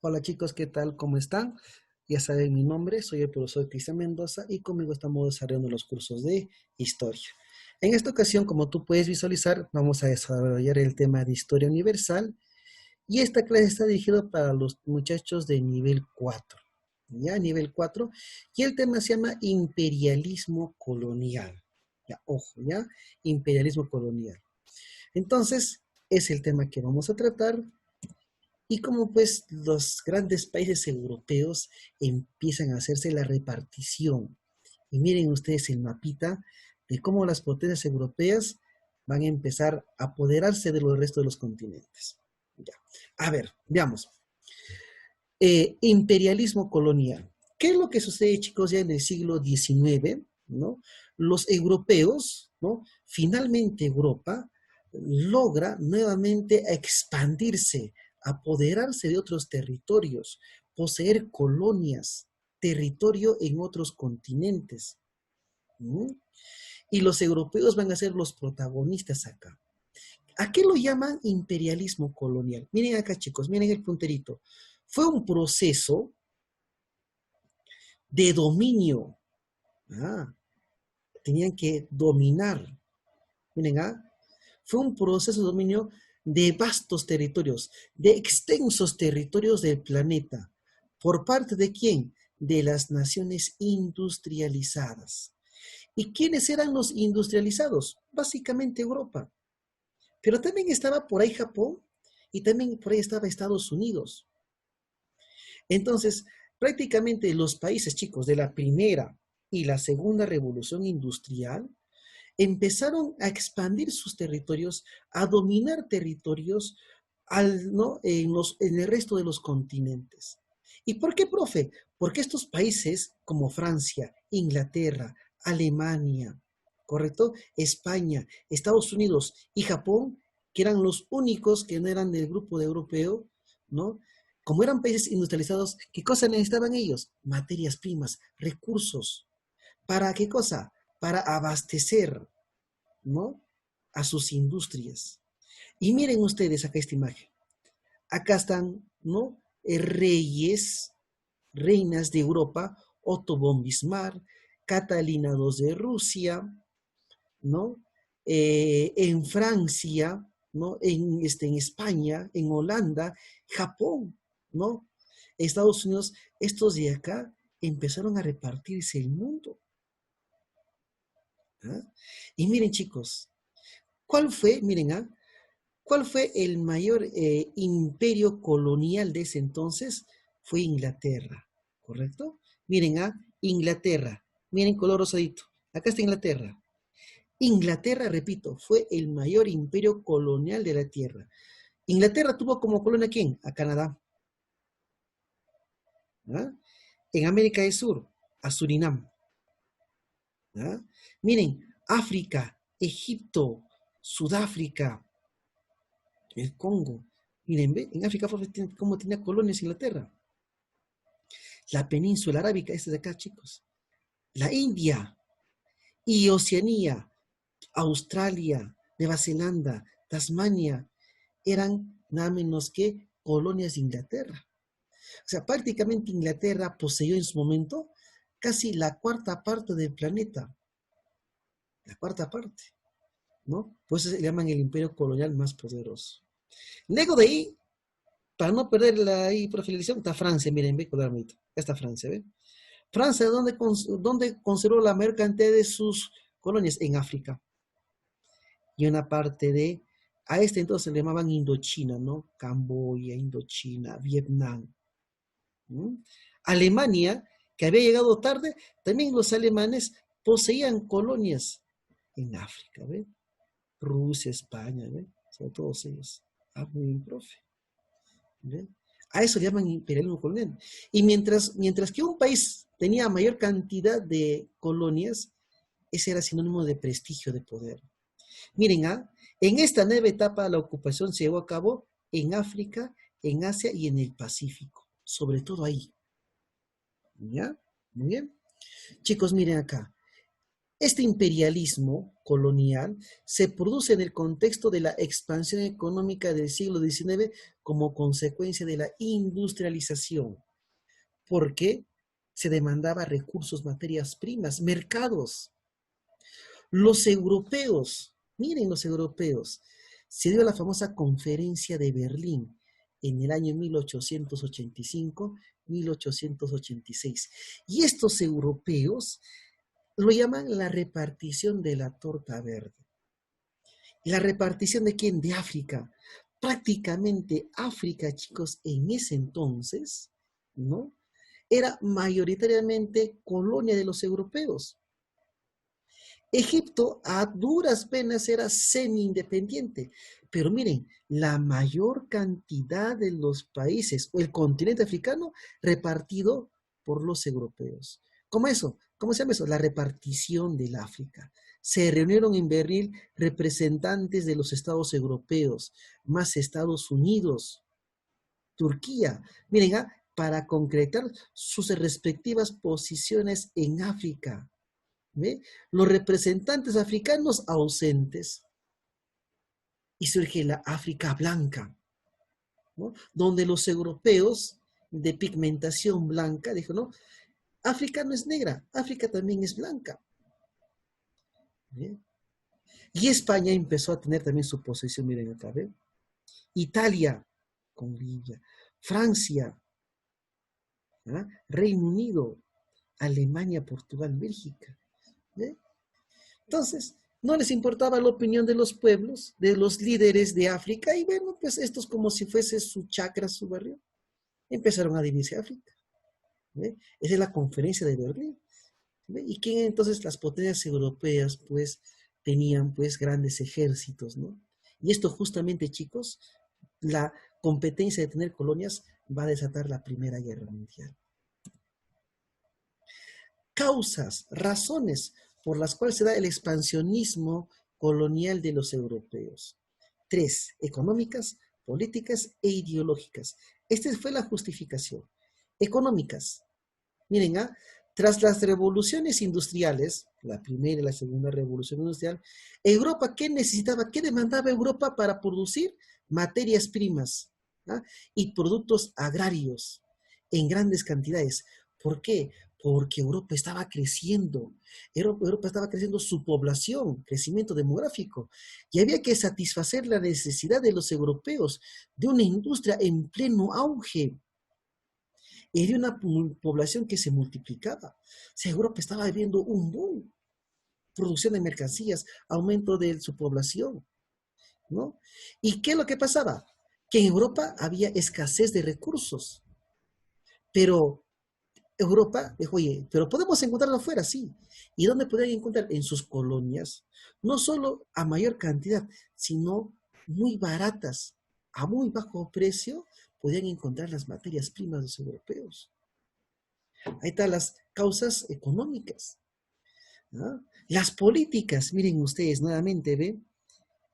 Hola chicos, ¿qué tal? ¿Cómo están? Ya saben mi nombre, soy el profesor Cristian Mendoza y conmigo estamos desarrollando los cursos de historia. En esta ocasión, como tú puedes visualizar, vamos a desarrollar el tema de historia universal y esta clase está dirigida para los muchachos de nivel 4. ¿Ya? Nivel 4. Y el tema se llama imperialismo colonial. Ya, ojo, ¿ya? Imperialismo colonial. Entonces, es el tema que vamos a tratar. Y como pues los grandes países europeos empiezan a hacerse la repartición. Y miren ustedes el mapita de cómo las potencias europeas van a empezar a apoderarse de los restos de los continentes. Ya. A ver, veamos. Imperialismo colonial. ¿Qué es lo que sucede, chicos, ya en el siglo XIX? ¿No? Los europeos, ¿no? Finalmente Europa logra nuevamente expandirse, apoderarse de otros territorios, poseer colonias, territorio en otros continentes. ¿Mm? Y los europeos van a ser los protagonistas acá. ¿A qué lo llaman imperialismo colonial? Miren acá, chicos, miren el punterito. Fue un proceso de dominio. Ah, tenían que dominar. Miren, fue un proceso de dominio de vastos territorios, de extensos territorios del planeta. ¿Por parte de quién? De las naciones industrializadas. ¿Y quiénes eran los industrializados? Básicamente Europa. Pero también estaba por ahí Japón y también por ahí estaba Estados Unidos. Entonces, prácticamente los países, chicos, de la primera y la segunda revolución industrial empezaron a expandir sus territorios, a dominar territorios ¿no? En el resto de los continentes. ¿Y por qué, profe? Porque estos países como Francia, Inglaterra, Alemania, ¿correcto? España, Estados Unidos y Japón, que eran los únicos que no eran del grupo de europeo, ¿no? Como eran países industrializados, ¿qué cosa necesitaban ellos? Materias primas, recursos. ¿Para qué cosa? Para abastecer, ¿no? A sus industrias. Y miren ustedes acá esta imagen. Acá están, ¿no? Reyes, reinas de Europa, Otto von Bismarck, Catalina II de Rusia, ¿no? En Francia, ¿no? En España, en Holanda, Japón, ¿no? Estados Unidos, estos de acá empezaron a repartirse el mundo. ¿Ah? Y miren chicos, ¿cuál fue, miren, cuál fue el mayor imperio colonial de ese entonces? Fue Inglaterra, ¿correcto? Miren, Inglaterra, miren color rosadito, acá está Inglaterra. Inglaterra, repito, fue el mayor imperio colonial de la Tierra. Inglaterra tuvo como colonia ¿a quién? A Canadá. ¿Ah? En América del Sur, a Surinam. ¿Ah? Miren, África, Egipto, Sudáfrica, el Congo. Miren, ¿ve? En África cómo tenía colonias Inglaterra. La península arábica, esta de acá, chicos. La India y Oceanía, Australia, Nueva Zelanda, Tasmania, eran nada menos que colonias de Inglaterra. O sea, prácticamente Inglaterra poseyó en su momento casi la cuarta parte del planeta. La cuarta parte, ¿no? Pues se llaman el imperio colonial más poderoso. Luego de ahí, para no perder la profilización, está Francia, miren, ve, cuidadito. Está Francia, ¿ve? Francia, ¿dónde conservó la mayor cantidad de sus colonias? En África. Y una parte a este entonces le llamaban Indochina, ¿no? Camboya, Indochina, Vietnam. ¿Mm? Alemania, que había llegado tarde, también los alemanes poseían colonias en África, ¿ve? Rusia, España, ¿ve? Sobre todos ellos. Muy bien, profe. ¿Ve? A eso le llaman imperialismo colonial. Y mientras que un país tenía mayor cantidad de colonias, ese era sinónimo de prestigio, de poder. Miren, en esta nueva etapa la ocupación se llevó a cabo en África, en Asia y en el Pacífico. Sobre todo ahí. ¿Ya? Muy bien. Chicos, miren acá. Este imperialismo colonial se produce en el contexto de la expansión económica del siglo XIX como consecuencia de la industrialización, porque se demandaba recursos, materias primas, mercados. Los europeos, miren los europeos, se dio la famosa conferencia de Berlín en el año 1885-1886. Y estos europeos lo llaman la repartición de la torta verde. ¿La repartición de quién? De África. Prácticamente África, chicos, en ese entonces, ¿no? Era mayoritariamente colonia de los europeos. Egipto a duras penas era semi-independiente, pero miren, la mayor cantidad de los países o el continente africano repartido por los europeos. ¿Cómo eso? ¿Cómo se llama eso? La repartición del África. Se reunieron en Berlín representantes de los estados europeos, más Estados Unidos, Turquía, miren, para concretar sus respectivas posiciones en África. ¿Ve? Los representantes africanos ausentes. Y surge la África blanca, ¿no? Donde los europeos de pigmentación blanca dijeron, no, África no es negra, África también es blanca. ¿Ve? Y España empezó a tener también su posesión, miren acá, ¿ve? Italia con Libia, Francia, ¿ah? Reino Unido, Alemania, Portugal, Bélgica. ¿Ve? Entonces, no les importaba la opinión de los pueblos, de los líderes de África, y bueno, pues estos como si fuese su chacra, su barrio, empezaron a dividirse África. ¿Ve? Esa es la conferencia de Berlín. ¿Ve? Y que entonces las potencias europeas, pues, tenían, pues, grandes ejércitos, ¿no? Y esto justamente, chicos, la competencia de tener colonias va a desatar la Primera Guerra Mundial. Causas, razones por las cuales se da el expansionismo colonial de los europeos. 3, económicas, políticas e ideológicas. Esta fue la justificación. Económicas. Miren, tras las revoluciones industriales, la primera y la segunda revolución industrial, Europa, ¿qué necesitaba? ¿Qué demandaba Europa para producir? Materias primas, ¿ah? Y productos agrarios en grandes cantidades. ¿Por qué? Porque Europa estaba creciendo. Europa estaba creciendo su población, crecimiento demográfico. Y había que satisfacer la necesidad de los europeos de una industria en pleno auge y de una población que se multiplicaba. O sea, Europa estaba viviendo un boom. Producción de mercancías, aumento de su población, ¿no? ¿Y qué es lo que pasaba? Que en Europa había escasez de recursos. Pero Europa dijo, oye, pero podemos encontrarlo afuera, sí. ¿Y dónde podían encontrar? En sus colonias. No solo a mayor cantidad, sino muy baratas, a muy bajo precio, podían encontrar las materias primas de los europeos. Ahí están las causas económicas, ¿no? Las políticas, miren ustedes nuevamente, ¿ven?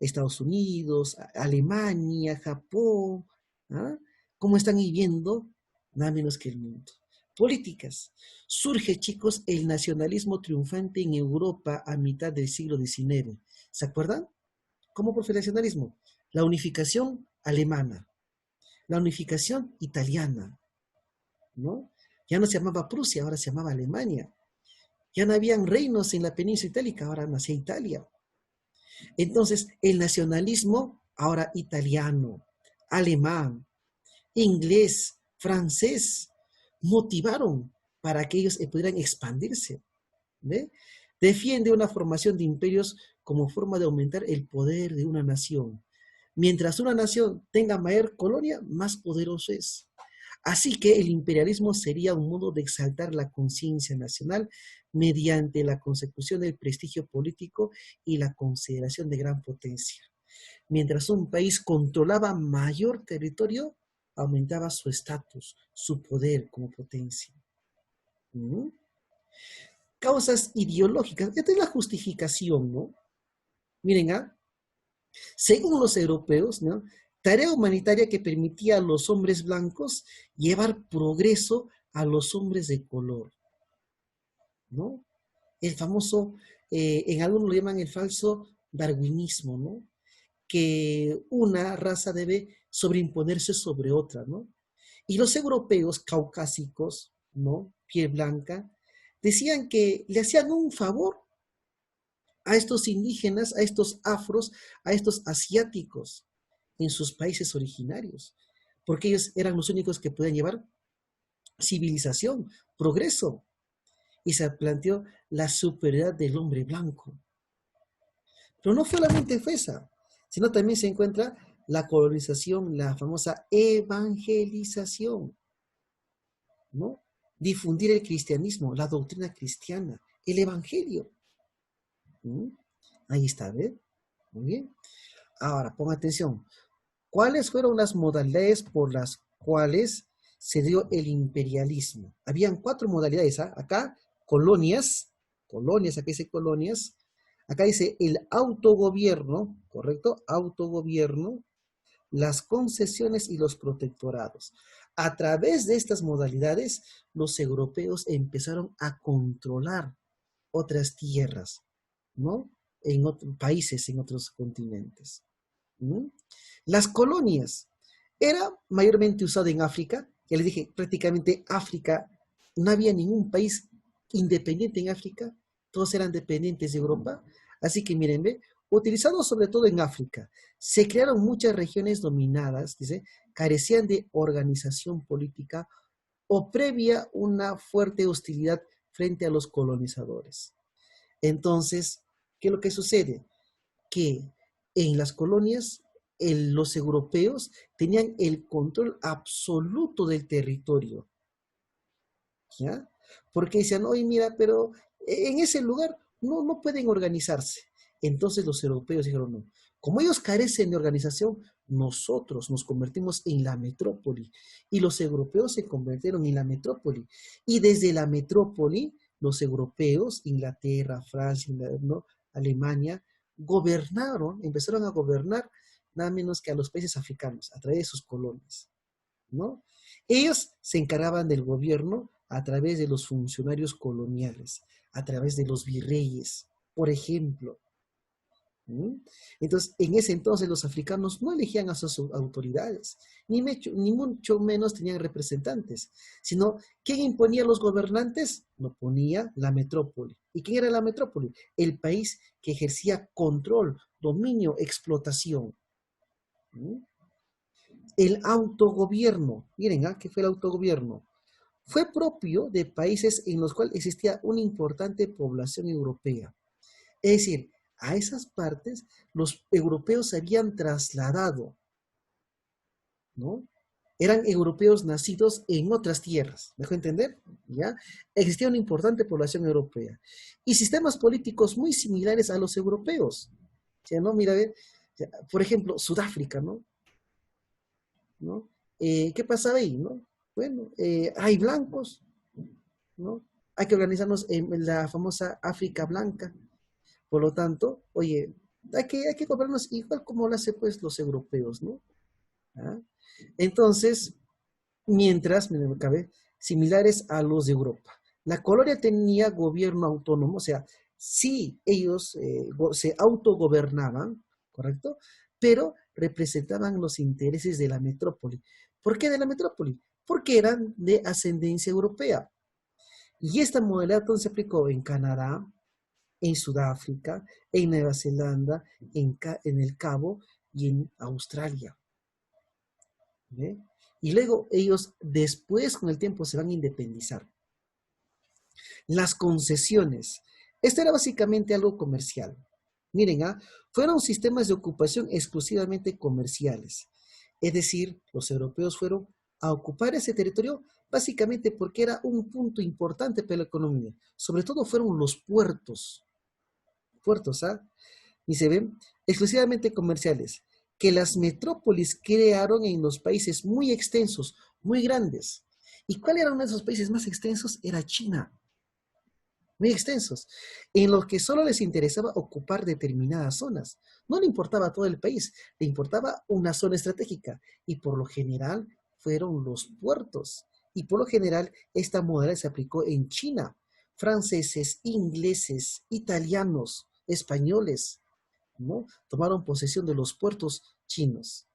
Estados Unidos, Alemania, Japón, ¿ah? ¿Cómo están viviendo? Nada menos que el mundo. Políticas. Surge, chicos, el nacionalismo triunfante en Europa a mitad del siglo XIX. ¿Se acuerdan? ¿Cómo fue el nacionalismo? La unificación alemana, la unificación italiana, ¿no? Ya no se llamaba Prusia, ahora se llamaba Alemania. Ya no habían reinos en la península itálica, ahora nacía Italia. Entonces, el nacionalismo, ahora italiano, alemán, inglés, francés, motivaron para que ellos pudieran expandirse. ¿Ve? Defiende una formación de imperios como forma de aumentar el poder de una nación. Mientras una nación tenga mayor colonia, más poderoso es. Así que el imperialismo sería un modo de exaltar la conciencia nacional mediante la consecución del prestigio político y la consideración de gran potencia. Mientras un país controlaba mayor territorio, aumentaba su estatus, su poder como potencia. ¿Mm? Causas ideológicas. Esta es la justificación, ¿no? Miren, según los europeos, ¿no? Tarea humanitaria que permitía a los hombres blancos llevar progreso a los hombres de color, ¿no? El famoso, en algunos lo llaman el falso darwinismo, ¿no? Que una raza debe sobreimponerse sobre otra, ¿no? Y los europeos caucásicos, ¿no? Piel blanca, decían que le hacían un favor a estos indígenas, a estos afros, a estos asiáticos en sus países originarios, porque ellos eran los únicos que podían llevar civilización, progreso, y se planteó la superioridad del hombre blanco. Pero no solamente fue esa, sino también se encuentra la colonización, la famosa evangelización, ¿no? Difundir el cristianismo, la doctrina cristiana, el evangelio. ¿Mm? Ahí está, ¿ves? Muy bien. Ahora, ponga atención. ¿Cuáles fueron las modalidades por las cuales se dio el imperialismo? Habían 4 modalidades. ¿Ah? Acá, colonias, acá dice colonias. Acá dice el autogobierno, ¿correcto? Autogobierno, las concesiones y los protectorados. A través de estas modalidades, los europeos empezaron a controlar otras tierras, ¿no? En otros países, en otros continentes. ¿Mm? Las colonias era mayormente usada en África. Ya les dije, prácticamente África, no había ningún país independiente en África, todos eran dependientes de Europa. Así que miren, ¿ve? Utilizado sobre todo en África, se crearon muchas regiones dominadas, dice, carecían de organización política o previa una fuerte hostilidad frente a los colonizadores. Entonces, ¿qué es lo que sucede? Que en las colonias los europeos tenían el control absoluto del territorio, ¿ya? Porque decían, oye, mira, pero en ese lugar no pueden organizarse. Entonces los europeos dijeron, no, como ellos carecen de organización, nosotros nos convertimos en la metrópoli. Y los europeos se convirtieron en la metrópoli. Y desde la metrópoli, los europeos, Inglaterra, Francia, ¿no? Alemania, gobernaron, empezaron a gobernar nada menos que a los países africanos a través de sus colonias, ¿no? Ellos se encargaban del gobierno a través de los funcionarios coloniales, a través de los virreyes, por ejemplo. ¿Mm? Entonces, en ese entonces los africanos no elegían a sus autoridades, ni mucho menos tenían representantes, sino ¿quién imponía a los gobernantes? Lo ponía la metrópoli. ¿Y quién era la metrópoli? El país que ejercía control, dominio, explotación. ¿Mm? El autogobierno, miren, ¿ah? ¿Qué fue el autogobierno? Fue propio de países en los cuales existía una importante población europea. Es decir, a esas partes los europeos se habían trasladado, ¿no? Eran europeos nacidos en otras tierras, ¿me dejó entender? ¿Ya? Existía una importante población europea y sistemas políticos muy similares a los europeos. O sea, ¿no? Mira, por ejemplo, Sudáfrica, ¿no? ¿No? ¿Qué pasaba ahí, no? Bueno, hay blancos, ¿no? Hay que organizarnos en la famosa África blanca. Por lo tanto, oye, hay que gobernarnos igual como lo hacen pues los europeos, ¿no? ¿Ah? Entonces, mientras, me cabe, similares a los de Europa. La colonia tenía gobierno autónomo, o sea, sí ellos se autogobernaban, ¿correcto? Pero representaban los intereses de la metrópoli. ¿Por qué de la metrópoli? Porque eran de ascendencia europea. Y esta modalidad entonces se aplicó en Canadá, en Sudáfrica, en Nueva Zelanda, en el Cabo y en Australia. ¿Ve? Y luego ellos después con el tiempo se van a independizar. Las concesiones. Esto era básicamente algo comercial. Miren, fueron sistemas de ocupación exclusivamente comerciales. Es decir, los europeos fueron a ocupar ese territorio básicamente porque era un punto importante para la economía. Sobre todo fueron los puertos. Puertos, ¿ah? Y se ven exclusivamente comerciales, que las metrópolis crearon en los países muy extensos, muy grandes. ¿Y cuál era uno de esos países más extensos? Era China, muy extensos, en los que solo les interesaba ocupar determinadas zonas. No le importaba todo el país, le importaba una zona estratégica, y por lo general fueron los puertos. Y por lo general esta modalidad se aplicó en China. Franceses, ingleses, italianos, españoles, ¿no? Tomaron posesión de los puertos chinos.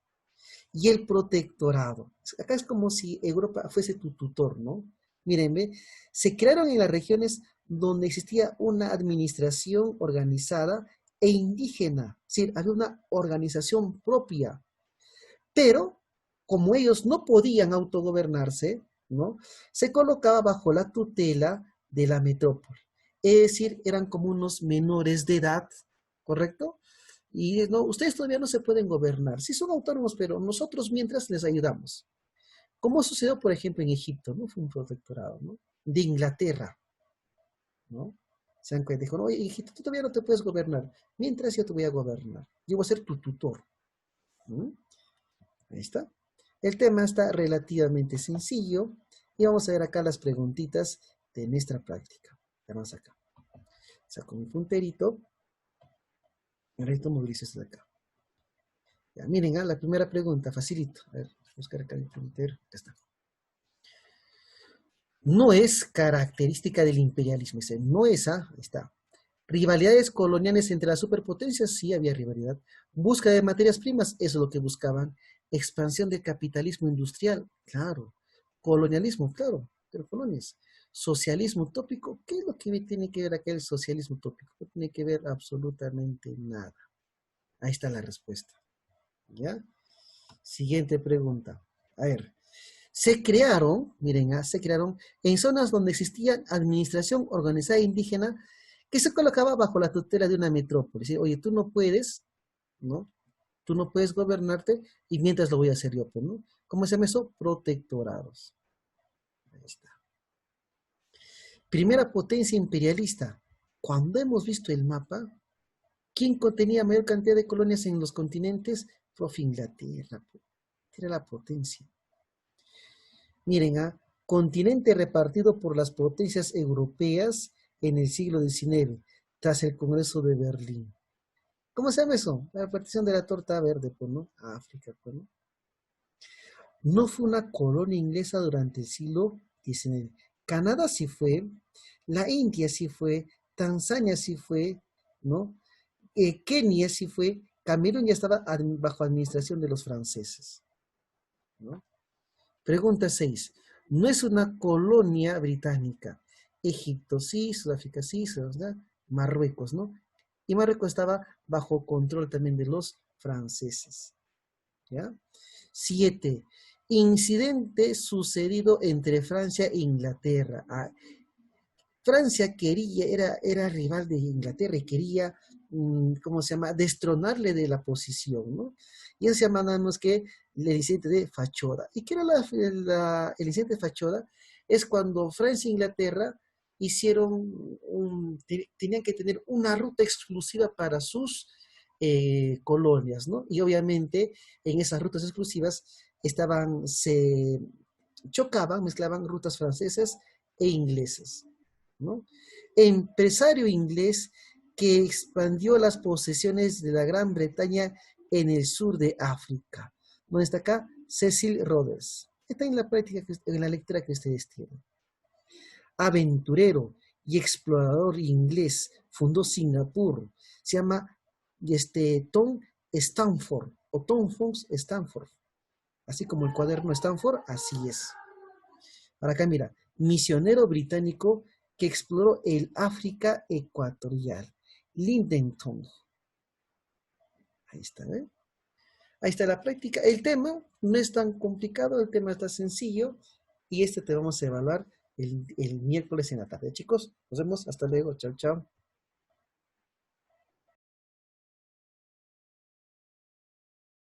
y el protectorado. Acá es como si Europa fuese tu tutor, ¿no? Mírenme, se crearon en las regiones donde existía una administración organizada e indígena, es decir, había una organización propia, pero como ellos no podían autogobernarse, ¿no? Se colocaba bajo la tutela de la metrópoli. Es decir, eran como unos menores de edad, ¿correcto? Y no, ustedes todavía no se pueden gobernar. Sí son autónomos, pero nosotros mientras les ayudamos. Como sucedió, por ejemplo, en Egipto, ¿no? Fue un protectorado, ¿no? De Inglaterra, ¿no? Se dan cuenta, dijo, no, Egipto, tú todavía no te puedes gobernar, mientras yo te voy a gobernar. Yo voy a ser tu tutor. ¿No? Ahí está. El tema está relativamente sencillo y vamos a ver acá las preguntitas de nuestra práctica. Vamos acá. Saco mi punterito. El resto movilizo esto de acá. Ya, miren, la primera pregunta, facilito. A ver, buscar acá el puntero. Acá está. No es característica del imperialismo. Ese no es, ahí está. Rivalidades coloniales entre las superpotencias, sí había rivalidad. Búsqueda de materias primas, eso es lo que buscaban. Expansión del capitalismo industrial, claro. Colonialismo, claro, pero colonias. Socialismo utópico, ¿qué es lo que tiene que ver acá el socialismo utópico? No tiene que ver absolutamente nada. Ahí está la respuesta. ¿Ya? Siguiente pregunta. A ver, se crearon, miren, se crearon en zonas donde existía administración organizada indígena que se colocaba bajo la tutela de una metrópoli. ¿Sí? Oye, tú no puedes, ¿no? Tú no puedes gobernarte y mientras lo voy a hacer yo, pues, ¿no? ¿Cómo se llama eso? Protectorados. Ahí está. Primera potencia imperialista. Cuando hemos visto el mapa, ¿quién contenía mayor cantidad de colonias en los continentes? Profe Inglaterra. Era la potencia. Miren, continente repartido por las potencias europeas en el siglo XIX, tras el Congreso de Berlín. ¿Cómo se llama eso? La repartición de la torta verde, pues, ¿no? África, pues, ¿no? No fue una colonia inglesa durante el siglo XIX. Canadá sí fue, la India sí fue, Tanzania sí fue, ¿no? Kenia sí fue, Camerún ya estaba bajo administración de los franceses, ¿no? Pregunta 6. No es una colonia británica. Egipto sí, Sudáfrica sí, Sudáfrica, Marruecos, ¿no? Y Marruecos estaba bajo control también de los franceses. ¿Ya? 7. Incidente sucedido entre Francia e Inglaterra. Francia quería, era rival de Inglaterra y quería, ¿cómo se llama?, destronarle de la posición, ¿no? Y eso se llama nada más que el incidente de Fachoda. ¿Y qué era el incidente de Fachoda? Es cuando Francia e Inglaterra tenían que tener una ruta exclusiva para sus colonias, ¿no? Y obviamente en esas rutas exclusivas se chocaban, mezclaban rutas francesas e inglesas, ¿no? Empresario inglés que expandió las posesiones de la Gran Bretaña en el sur de África. ¿Dónde está acá? Cecil Rhodes. Está en la práctica, en la lectura que ustedes tienen. Aventurero y explorador inglés, fundó Singapur. Se llama Tom Stanford o Tom Fox Stanford. Así como el cuaderno Stanford, así es. Ahora acá mira, misionero británico que exploró el África ecuatorial. Lindenton. Ahí está, ¿eh? Ahí está la práctica. El tema no es tan complicado, el tema está sencillo y te vamos a evaluar el miércoles en la tarde. Chicos, nos vemos. Hasta luego. Chao, chao.